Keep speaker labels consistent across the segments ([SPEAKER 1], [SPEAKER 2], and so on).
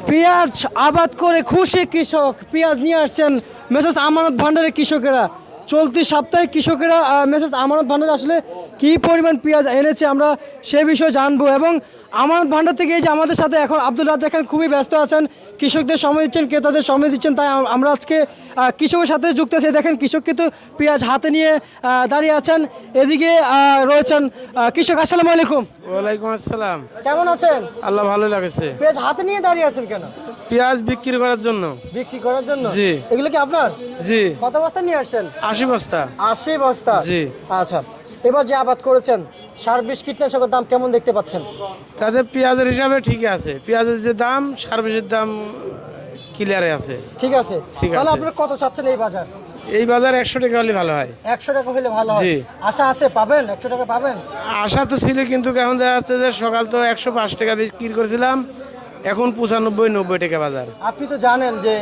[SPEAKER 1] পেঁয়াজ আবাদ করে খুশি কৃষক। পেঁয়াজ নিয়ে আসছেন মেসেজ আমানত ভান্ডারের কৃষকেরা। চলতি সপ্তাহে কৃষকেরা মেসেজ আমানত ভান্ডারে আসলে কী পরিমাণ পেঁয়াজ এনেছে আমরা সে বিষয়ে জানবো। এবং আমানত ভান্ডার থেকে এই যে আমাদের সাথে এখন আব্দুল রাজ্জাক খান খুবই ব্যস্ত আছেন, কৃষকদের সময় দিচ্ছেন, ক্রেতাদের সময় দিচ্ছেন। তাই আমরা আজকে কৃষকের সাথে যুক্ত আছি। দেখেন কৃষক কিন্তু পেঁয়াজ হাতে নিয়ে দাঁড়িয়ে আছেন। এদিকে রয়েছেন কৃষক। আসসালামু আলাইকুম।
[SPEAKER 2] ওয়ালাইকুম আসসালাম।
[SPEAKER 1] কেমন আছেন?
[SPEAKER 2] আল্লাহ ভালো লাগছে।
[SPEAKER 1] পেঁয়াজ হাতে নিয়ে দাঁড়িয়ে আছেন কেন?
[SPEAKER 2] পেঁয়াজ বিক্রি করার জন্য।
[SPEAKER 1] বিক্রি করার জন্য?
[SPEAKER 2] জি।
[SPEAKER 1] এগুলো কি আপনার?
[SPEAKER 2] জি।
[SPEAKER 1] কত বস্তা নিয়ে আসছেন?
[SPEAKER 2] 80 বস্তা।
[SPEAKER 1] 80 বস্তা?
[SPEAKER 2] জি।
[SPEAKER 1] আচ্ছা, এবার যে আবাদ করেছেন সার বিষ কীটনাশকের দাম কেমন দেখতে পাচ্ছেন?
[SPEAKER 2] তাদের পেঁয়াজের হিসাবে ঠিকই আছে, পেঁয়াজের যে দাম সার বিষের দাম ক্লিয়ারে আছে।
[SPEAKER 1] ঠিক আছে।
[SPEAKER 2] ঠিক আছে।
[SPEAKER 1] তাহলে আপনারা কত চাচ্ছেন এই বাজার?
[SPEAKER 2] এই বাজার 100 টাকা হলে ভালো হয়।
[SPEAKER 1] 100 টাকা হলে ভালো হয়।
[SPEAKER 2] জি।
[SPEAKER 1] আশা আছে পাবেন? 100 টাকা পাবেন?
[SPEAKER 2] আশা তো ছিল, কিন্তু এখন দেখা যাচ্ছে যে সকাল তো 105 টাকা বিক্রি করেছিলাম, এখন 95-90 টাকা বাজার।
[SPEAKER 1] আপনি তো জানেন যে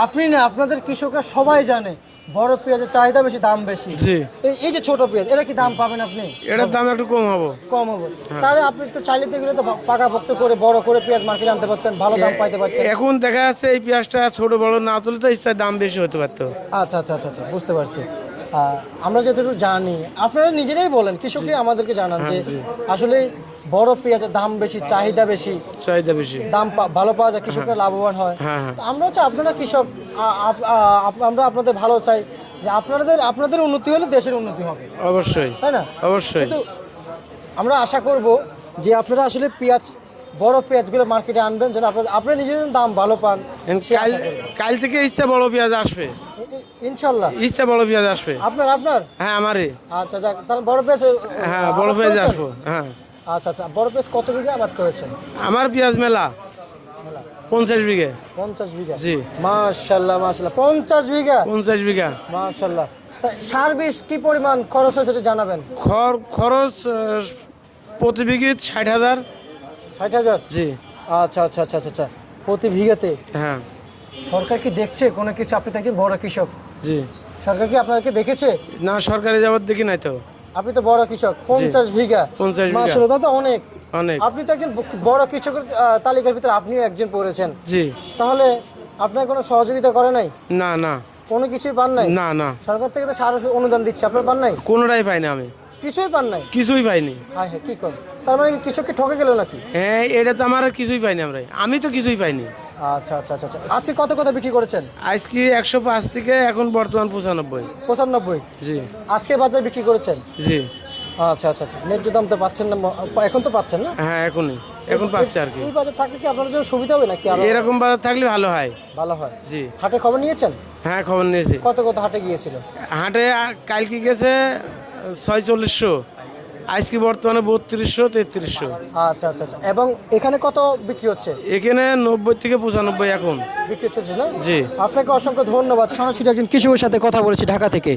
[SPEAKER 1] আপনি না, আপনাদের কৃষকরা সবাই জানে বড় পেঁয়াজের চাহিদা বেশি, দাম বেশি।
[SPEAKER 2] জি।
[SPEAKER 1] এই যে ছোট পেঁয়াজ, এটা কি দাম পাবেন আপনি?
[SPEAKER 2] এটার দাম একটু কম হবে।
[SPEAKER 1] কম হবে? তাহলে আপনি তো চাইলে তো এগুলো তো পাকাপোক্ত করে বড় করে পেঁয়াজ মার্কেটে আনতে পারতেন, ভালো দাম পাইতে পারতেন।
[SPEAKER 2] এখন দেখা যাচ্ছে এই পেঁয়াজটা ছোট বড় না তুলে তো ইচ্ছায় দাম বেশি হতে পারতো।
[SPEAKER 1] আচ্ছা আচ্ছা আচ্ছা আচ্ছা, বুঝতে পারছি। আমরা যতটুকু জানি, আপনারা নিজেরাই বলেন, কৃষকরাই আমাদেরকে জানান যে আসলে বড় পেঁয়াজের দাম বেশি, চাহিদা বেশি,
[SPEAKER 2] চাহিদা বেশি,
[SPEAKER 1] দাম ভালো পাওয়া যায়, কৃষকরা লাভবান হয়। তো আমরা চাই আপনারা কৃষক, আমরা আপনাদের ভালো চাই যে আপনাদের উন্নতি হলে দেশের উন্নতি হবে।
[SPEAKER 2] অবশ্যই,
[SPEAKER 1] তাই না?
[SPEAKER 2] অবশ্যই।
[SPEAKER 1] কিন্তু আমরা আশা করব যে আপনারা আসলে পেঁয়াজ, বড় পেঁয়াজগুলো মার্কেটে আনবেন, যেন আপনারা নিজেদের দাম ভালো পান।
[SPEAKER 2] কাল থেকে ইচ্ছা বড় পেঁয়াজ আসবে
[SPEAKER 1] ইনশাল্লাহ।
[SPEAKER 2] ইচ্ছা বড় পেঁয়াজ আসবে।
[SPEAKER 1] আপনার?
[SPEAKER 2] হ্যাঁ, আমারই।
[SPEAKER 1] আচ্ছা, যাক, তাহলে বড় পেঁয়াজ।
[SPEAKER 2] হ্যাঁ, বড় পেঁয়াজ আসবো। হ্যাঁ।
[SPEAKER 1] আচ্ছা আচ্ছা, বড় পেঁয়াজ কত বিঘা আবাদ করেছেন?
[SPEAKER 2] আমার পেঁয়াজ মেলা 50 বিঘা।
[SPEAKER 1] 50 বিঘা?
[SPEAKER 2] জি।
[SPEAKER 1] মাশাআল্লাহ মাশাআল্লাহ, 50 বিঘা?
[SPEAKER 2] 50 বিঘা।
[SPEAKER 1] মাশাআল্লাহ। সার বিষ কি পরিমাণ খরচ হয়েছে সেটা জানাবেন।
[SPEAKER 2] খরচ প্রতি বিঘে 60,000।
[SPEAKER 1] 60,000?
[SPEAKER 2] জি।
[SPEAKER 1] আচ্ছা আচ্ছা আচ্ছা আচ্ছা, প্রতি বিঘাতে?
[SPEAKER 2] হ্যাঁ।
[SPEAKER 1] সরকার কি দেখছে কোনো কিছু? আপনি তো একজন বড় কৃষক।
[SPEAKER 2] জি।
[SPEAKER 1] সরকার কি আপনাকে দেখেছে?
[SPEAKER 2] না, সরকারি যাবত দেখি নাই তো।
[SPEAKER 1] আপনি তো বড় কৃষক। 50 বিঘা?
[SPEAKER 2] 50 বিঘা।
[SPEAKER 1] মাশাআল্লাহ, তা তো অনেক।
[SPEAKER 2] অনেক।
[SPEAKER 1] আপনি তো একজন বড় কৃষকের তালিকার ভিতরে আপনিও একজন পড়েছেন।
[SPEAKER 2] জি।
[SPEAKER 1] তাহলে আপনার কোনো সহযোগিতা করে নাই?
[SPEAKER 2] না না,
[SPEAKER 1] কোনো কিছুই পান নাই?
[SPEAKER 2] না না।
[SPEAKER 1] সরকার থেকে তো সার অনুদান দিচ্ছে, আপনার পান নাই?
[SPEAKER 2] কোনোটাই পাইনি আমি।
[SPEAKER 1] কিছুই পান নাই?
[SPEAKER 2] কিছুই পাইনি।
[SPEAKER 1] হ্যাঁ হ্যাঁ, কি কর, তার মানে কি কৃষককে ঠকে গেল নাকি?
[SPEAKER 2] হ্যাঁ, এটা তো আমার কিছুই পাইনি। আমি তো কিছুই পাইনি।
[SPEAKER 1] আচ্ছা আচ্ছা আচ্ছা আচ্ছা, আজকে কত বিক্রি করেছেন?
[SPEAKER 2] আজকে 105 থেকে এখন বর্তমান 95।
[SPEAKER 1] 95?
[SPEAKER 2] জি।
[SPEAKER 1] আজকে বাজারে বিক্রি করেছেন?
[SPEAKER 2] জি।
[SPEAKER 1] আচ্ছা আচ্ছা আচ্ছা, ন্যায্য দাম তো পাচ্ছেন না এখন? তো পাচ্ছেন না?
[SPEAKER 2] হ্যাঁ, এখন পাচ্ছে আর কি।
[SPEAKER 1] এই বাজার থাকলে কি আপনার জন্য সুবিধা হবে নাকি?
[SPEAKER 2] এরকম বাজার থাকলে ভালো হয়।
[SPEAKER 1] ভালো হয়।
[SPEAKER 2] জি।
[SPEAKER 1] হাটে খবর নিয়েছেন?
[SPEAKER 2] হ্যাঁ, খবর নিয়েছি।
[SPEAKER 1] কত হাটে গিয়েছিল?
[SPEAKER 2] হাটে কালকে গেছে 4600, আজকে বর্তমানে 3200 3300।
[SPEAKER 1] আচ্ছা আচ্ছা আচ্ছা, এবং এখানে কত বিক্রি হচ্ছে?
[SPEAKER 2] এখানে 90 থেকে 95 এখন
[SPEAKER 1] বিক্রি হচ্ছে না?
[SPEAKER 2] জি।
[SPEAKER 1] আপনাকে অসংখ্য ধন্যবাদ। সরাসরি একজন কৃষকের সাথে কথা বলেছি ঢাকা থেকে।